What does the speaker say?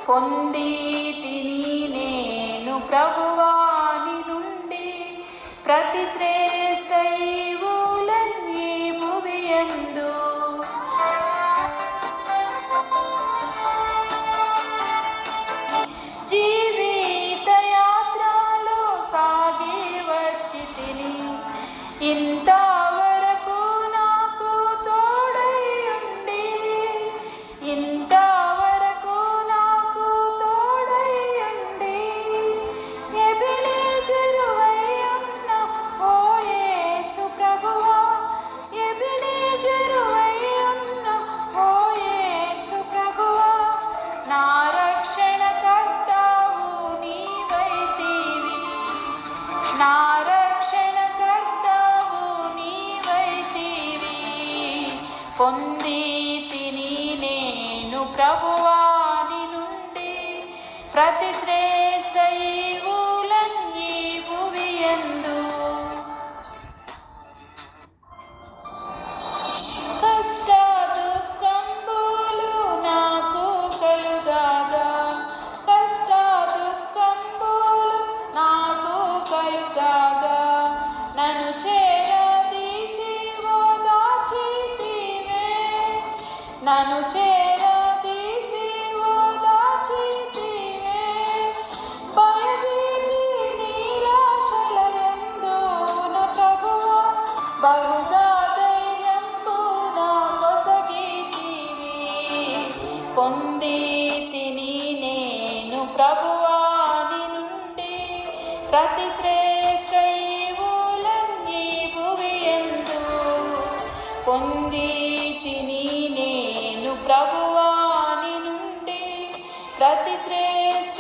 పొందితిని నేను ప్రభువాని నుండి ప్రతి శ్రేష్ఠ ఈవులన్నీ భువియందు. జీవిత యాత్రలో సాగి వచ్చితిని, ఇంతవరకు నాకు తోడై ఉండి, ఇంతవరకు నాకు తోడై ఉండి, ఎబెనేజరువై ఉన్న ఓ యేసు ప్రభువా, ఎబెనేజరువై ఉన్న ఓ యేసు ప్రభువా, నా రక్షణకర్తవు నీవైతివి, నా రక్షణకర్తవు నీవైతివి. పొందితిని నేను ప్రభువాని నుండి ప్రతి శ్రేష్ఠ ఈవులన్నీ భువియందు. కష్ట దుఃఖంబులు నాకు కలుగాగా, కష్ట దుఃఖంబులు నాకు కలుగాగా, నన్ను చేరదీసి ఓదార్చితివే, నన్ను చేరదీసి ఓదార్చితివే. భయభీతి నిరాశలయందు నా ప్రభువా, బహుగా ధైర్యంబు నాకొసగితివి. పొందితిని నేను ప్రభువాని నుండి ప్రతి శ్రేష్ఠ ఈవులన్నీ భువియందు. పొందితిని నేను ప్రభువాని నుండి ప్రతి శ్రేష్ఠ